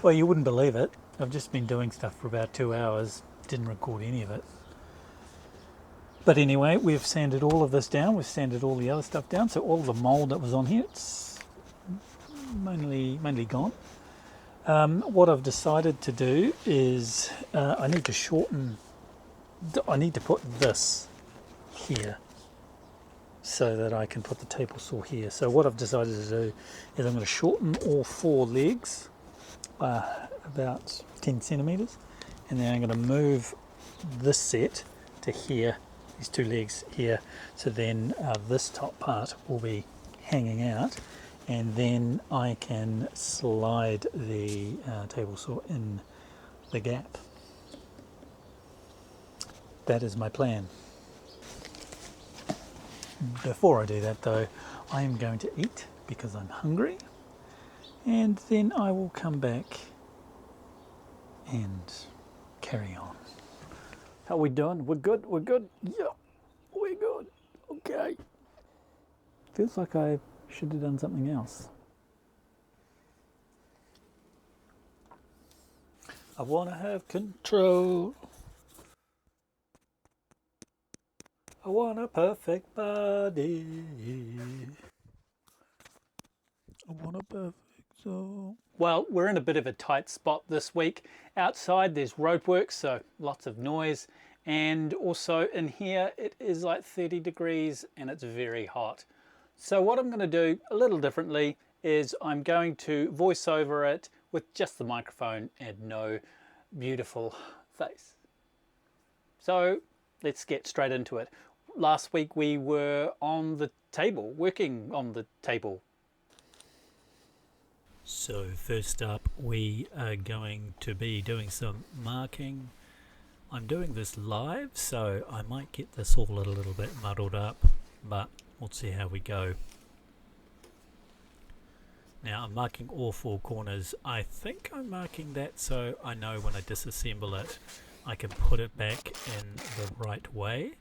Well, you wouldn't believe it. I've just been doing stuff for about 2 hours, didn't record any of it. But anyway, we've sanded all of this down, we've sanded all the other stuff down, so all the mould that was on here, it's mainly gone. What I've decided to do is I need to shorten, I need to put this here so that I can put the table saw here. So what I've decided to do is I'm going to shorten all 4 legs about 10 centimeters, and then I'm going to move this set to here, these 2 legs here, so then this top part will be hanging out, and then I can slide the table saw in the gap. That is my plan. Before I do that though, I am going to eat because I'm hungry, and then I will come back and carry on. How we doing? We're good? We're good? Yeah, we're good. Okay. Feels like I should have done something else. I want to have control. I want a perfect body. I want a perfect soul. Well, we're in a bit of a tight spot this week. Outside there's roadworks, so lots of noise. And also in here it is like 30 degrees and it's very hot. So what I'm going to do a little differently is I'm going to voice over it with just the microphone and no beautiful face. So let's get straight into it. Last week we were on the table, working on the table. So first up we are going to be doing some marking. I'm doing this live, so I might get this all a little bit muddled up, but we'll see how we go. Now I'm marking all 4 corners. I think I'm marking that so I know when I disassemble it I can put it back in the right way.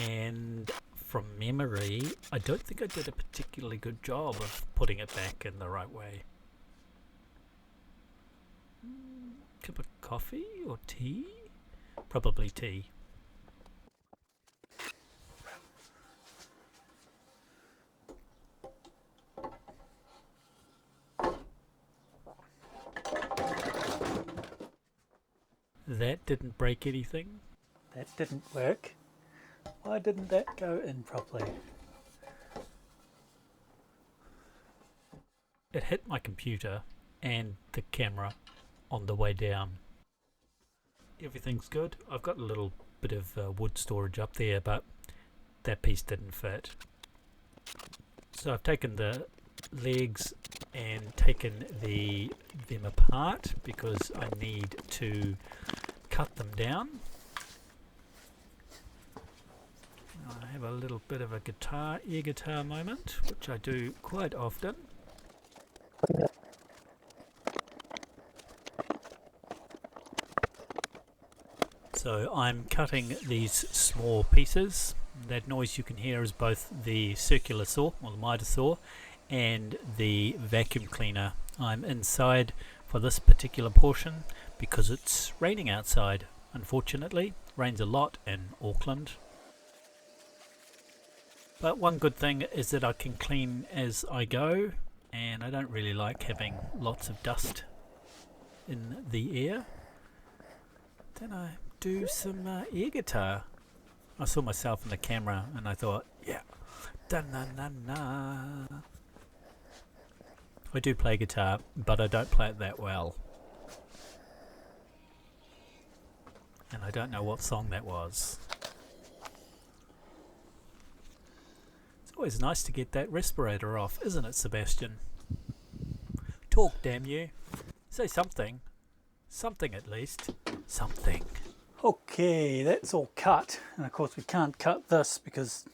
And from memory, I don't think I did a particularly good job of putting it back in the right way. Cup of coffee or tea? Probably tea. That didn't break anything. That didn't work. Why didn't that go in properly? It hit my computer and the camera on the way down. Everything's good. I've got a little bit of wood storage up there, but that piece didn't fit. So I've taken the legs and taken them apart because I need to cut them down. I have a little bit of a air guitar moment, which I do quite often. So I'm cutting these small pieces. That noise you can hear is both the circular saw, or the miter saw, and the vacuum cleaner. I'm inside for this particular portion because it's raining outside. Unfortunately, rains a lot in Auckland. But one good thing is that I can clean as I go, and I don't really like having lots of dust in the air. Then I do some air guitar. I saw myself in the camera and I thought, yeah, da-na-na-na. I do play guitar, but I don't play it that well. And I don't know what song that was. It's always nice to get that respirator off, isn't it, Sebastian? Talk, damn you. Say something. Something at least. Something. Okay, that's all cut. And of course we can't cut this because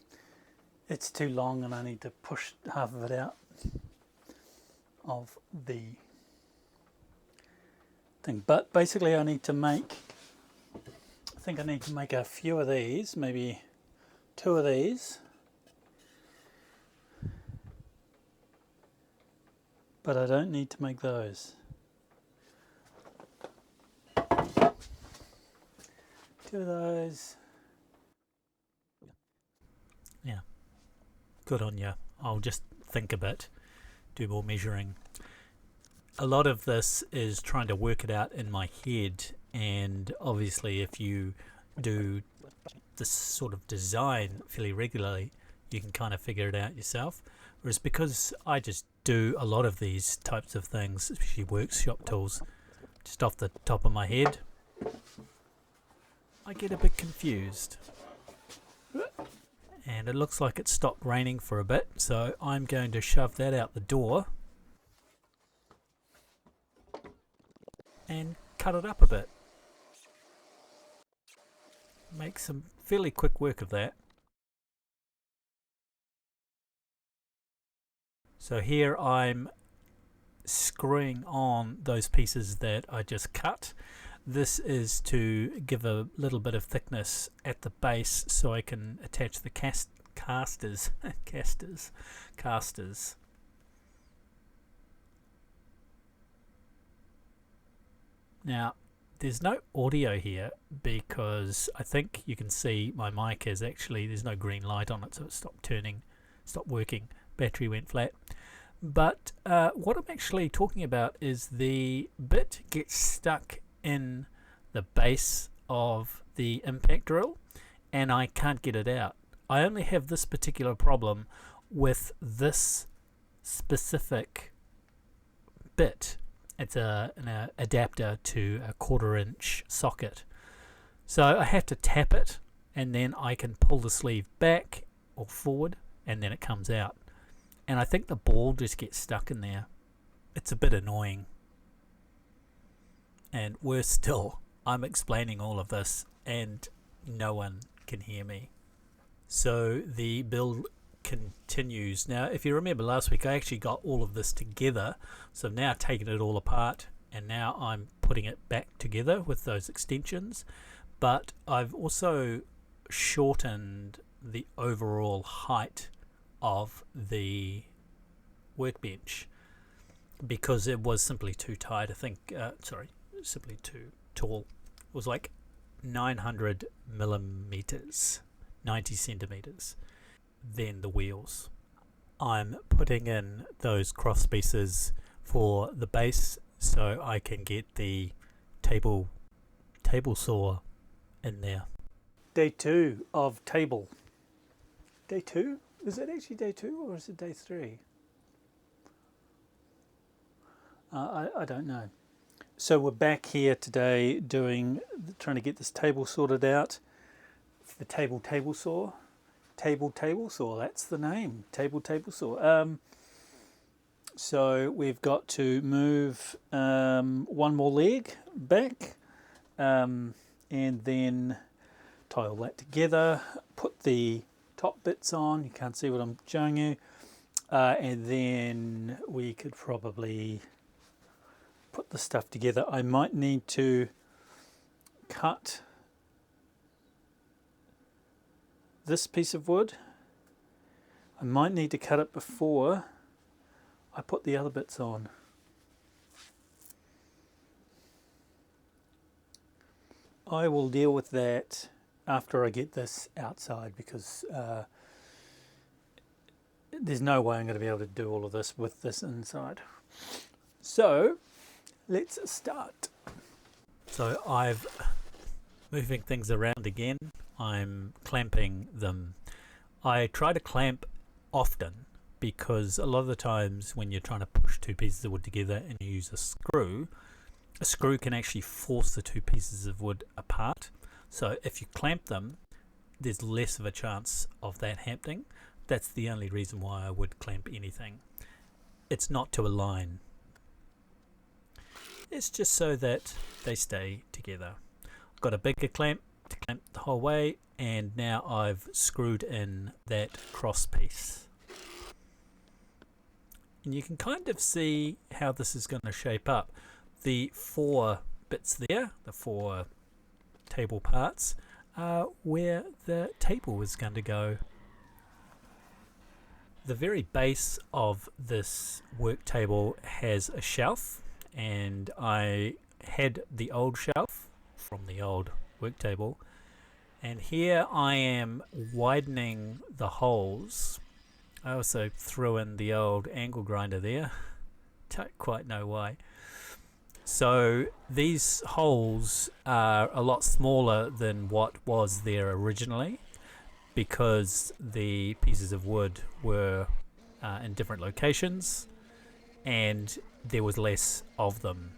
it's too long and I need to push half of it out of the thing. But basically I think I need to make a few of these, maybe 2 of these. But I don't need to make those. 2 of those. Yeah, good on you. I'll just think a bit, do more measuring. A lot of this is trying to work it out in my head, and obviously if you do this sort of design fairly regularly, you can kind of figure it out yourself. Whereas because I just do a lot of these types of things, especially workshop tools, just off the top of my head, I get a bit confused. And it looks like it stopped raining for a bit, so I'm going to shove that out the door and cut it up a bit. Make some fairly quick work of that. So here I'm screwing on those pieces that I just cut. This is to give a little bit of thickness at the base so I can attach the casters. Now, there's no audio here because I think you can see my mic is actually, there's no green light on it, so it stopped working. Battery went flat. But what I'm actually talking about is the bit gets stuck in the base of the impact drill and I can't get it out. I only have this particular problem with this specific bit. It's an adapter to a 1/4 inch socket. So I have to tap it and then I can pull the sleeve back or forward and then it comes out. And I think the ball just gets stuck in there. It's a bit annoying. And worse still, I'm explaining all of this and no one can hear me. So the build continues. Now if you remember last week I actually got all of this together, so I've now taken it all apart and now I'm putting it back together with those extensions, but I've also shortened the overall height of the workbench because it was simply too tight. I think simply too tall. It was like 900 millimeters, 90 centimeters. Then the wheels. I'm putting in those cross pieces for the base so I can get the table saw in there. Day 2 of table. Day 2? Is it actually day 2 or is it day 3? I don't know. So we're back here today trying to get this table sorted out. The table saw. Table saw, that's the name. Table saw. So we've got to move one more leg back and then tie all that together, put the top bits on. You can't see what I'm showing you, and then we could probably put the stuff together. I might need to cut this piece of wood. I might need to cut it before I put the other bits on. I will deal with that after I get this outside because there's no way I'm going to be able to do all of this with this inside. So let's start. So I've moving things around again. I'm clamping them. I try to clamp often because a lot of the times when you're trying to push two pieces of wood together and you use a screw can actually force the two pieces of wood apart. So if you clamp them, there's less of a chance of that happening. That's the only reason why I would clamp anything. It's not to align. It's just so that they stay together. I've got a bigger clamp to clamp the whole way, and now I've screwed in that cross piece. And you can kind of see how this is going to shape up. The 4 bits there, the 4 table parts, are where the table is going to go. The very base of this work table has a shelf, and I had the old shelf from the old work table, And here I am widening the holes. I also threw in the old angle grinder there. Don't quite know why. So these holes are a lot smaller than what was there originally, because the pieces of wood were in different locations and there was less of them.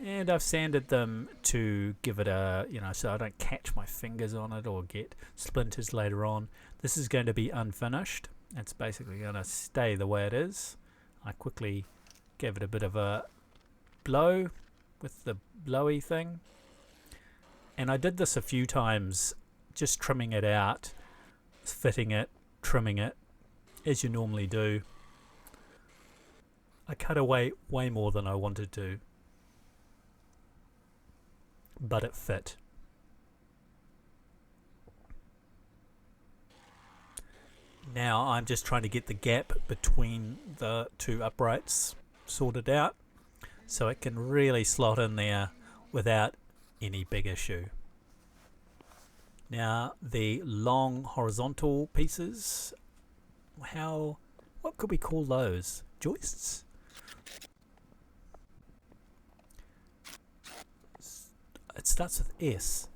And I've sanded them to give it a, so I don't catch my fingers on it or get splinters later on. This is going to be unfinished. It's basically going to stay the way it is. I quickly gave it a bit of a blow with the blowy thing. And I did this a few times, just trimming it out, fitting it, trimming it, as you normally do. I cut away way more than I wanted to, but it fit. Now I'm just trying to get the gap between the two uprights sorted out so it can really slot in there without any big issue. Now the long horizontal pieces, what could we call those? Joists? It starts with S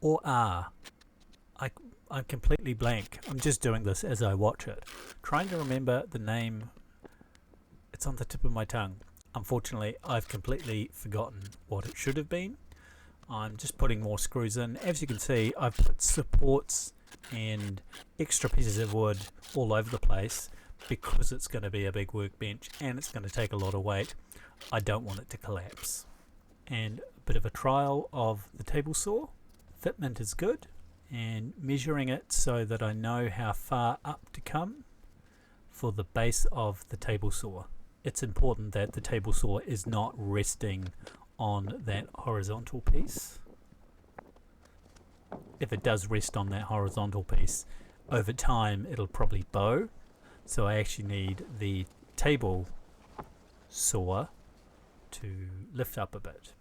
or R. I'm completely blank. I'm just doing this as I watch it, trying to remember the name. It's on the tip of my tongue. Unfortunately, I've completely forgotten what it should have been. I'm just putting more screws in. As you can see, I've put supports and extra pieces of wood all over the place because it's going to be a big workbench and it's going to take a lot of weight. I don't want it to collapse. And a bit of a trial of the table saw. Fitment is good, and measuring it so that I know how far up to come for the base of the table saw. It's important that the table saw is not resting on that horizontal piece. If it does rest on that horizontal piece, over time it'll probably bow. So I actually need the table saw to lift up a bit.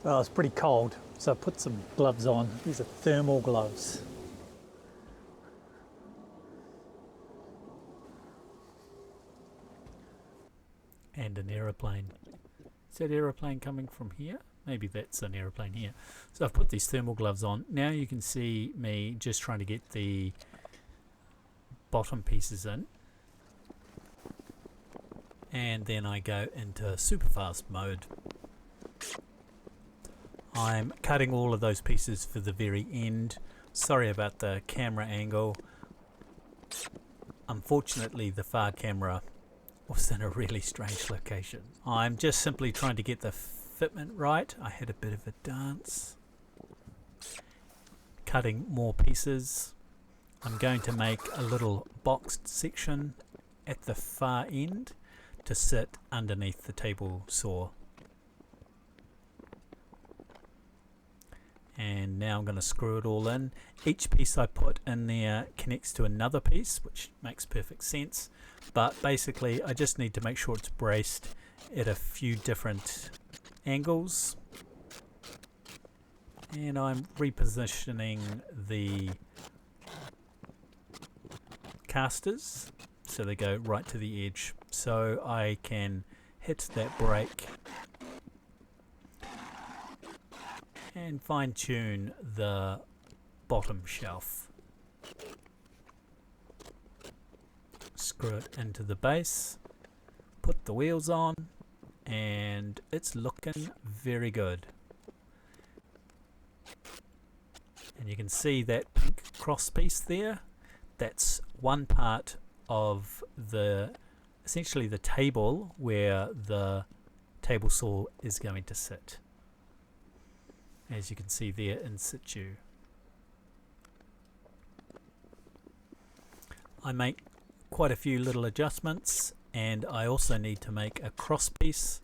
Well, it's pretty cold, so I put some gloves on. These are thermal gloves. And an aeroplane. Is that aeroplane coming from here? Maybe that's an aeroplane here. So I've put these thermal gloves on. Now you can see me just trying to get the bottom pieces in. And then I go into super fast mode. I'm cutting all of those pieces for the very end. Sorry about the camera angle. Unfortunately, the far camera was in a really strange location. I'm just simply trying to get the fitment right. I had a bit of a dance. Cutting more pieces. I'm going to make a little boxed section at the far end to sit underneath the table saw. And now I'm going to screw it all in. Each piece I put in there connects to another piece, which makes perfect sense. But basically I just need to make sure it's braced at a few different angles. And I'm repositioning the casters so they go right to the edge, so I can hit that brake and fine-tune the bottom shelf. Screw it into the base, put the wheels on, and it's looking very good. And you can see that pink cross piece there. That's one part of essentially the table where the table saw is going to sit. As you can see there in situ. I make quite a few little adjustments, and I also need to make a cross piece,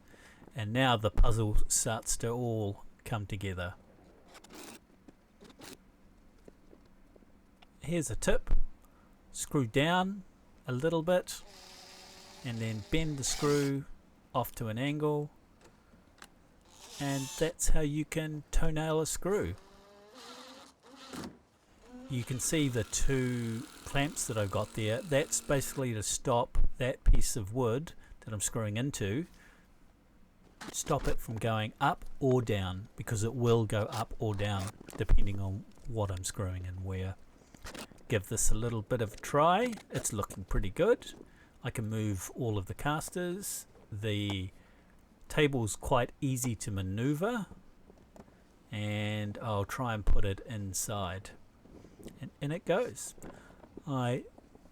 and now the puzzle starts to all come together. Here's a tip. Screw down a little bit and then bend the screw off to an angle, and that's how you can toenail a screw. You can see the two clamps that I've got there. That's basically to stop that piece of wood that I'm screwing into, stop it from going up or down, because it will go up or down depending on what I'm screwing and where. Give this a little bit of a try. It's looking pretty good. I can move all of the casters. The table's quite easy to maneuver, and I'll try and put it inside, and in it goes. I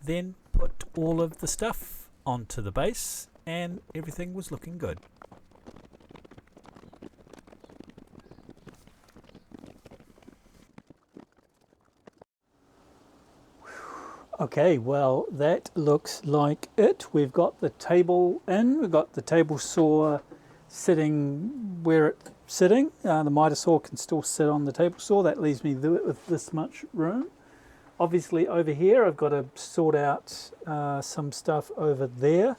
then put all of the stuff onto the base and everything was looking good. Okay, well that looks like it. We've got the table in, we've got the table saw sitting where it's sitting. The miter saw can still sit on the table saw. That leaves me with this much room. Obviously over here I've got to sort out some stuff over there.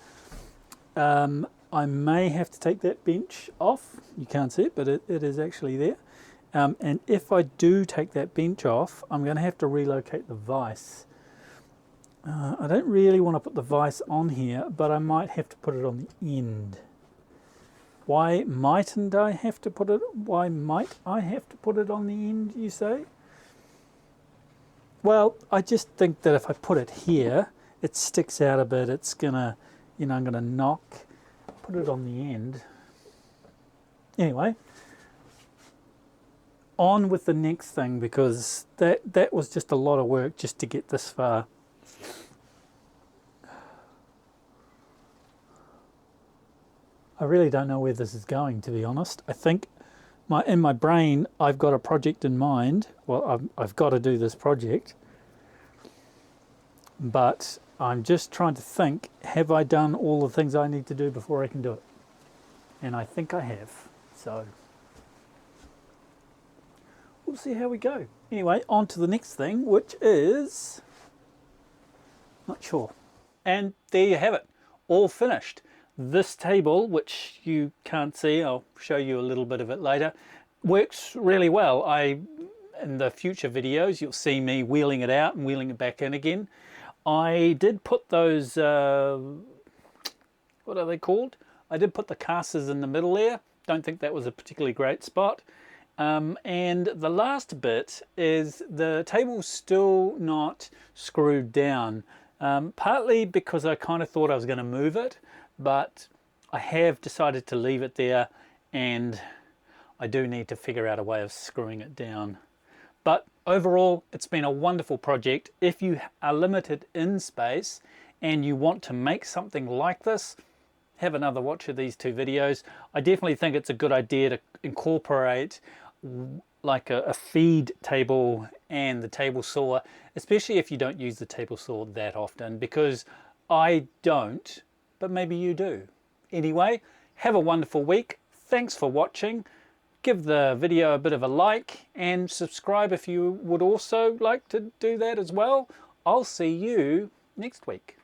I may have to take that bench off. You can't see it, but it is actually there. And if I do take that bench off, I'm going to have to relocate the vise. I don't really want to put the vise on here, but I might have to put it on the end. Why mightn't I have to put it? Why might I have to put it on the end, you say? Well, I just think that if I put it here, it sticks out a bit. It's gonna, I'm gonna put it on the end. Anyway, on with the next thing, because that was just a lot of work just to get this far. I really don't know where this is going, to be honest. I think in my brain I've got a project in mind. Well, I've got to do this project, but I'm just trying to think, have I done all the things I need to do before I can do it? And I think I have, so we'll see how we go. Anyway, on to the next thing, which is not sure. And there you have it, all finished. This table, which you can't see, I'll show you a little bit of it later, works really well. In the future videos, you'll see me wheeling it out and wheeling it back in again. I did put those, what are they called? I did put the casters in the middle there. Don't think that was a particularly great spot. And the last bit is the table's still not screwed down, partly because I kind of thought I was going to move it, but I have decided to leave it there, and I do need to figure out a way of screwing it down. But overall, it's been a wonderful project. If you are limited in space and you want to make something like this, have another watch of these two videos. I definitely think it's a good idea to incorporate like a feed table and the table saw, especially if you don't use the table saw that often, because I don't, but maybe you do. Anyway, have a wonderful week. Thanks for watching. Give the video a bit of a like and subscribe if you would also like to do that as well. I'll see you next week.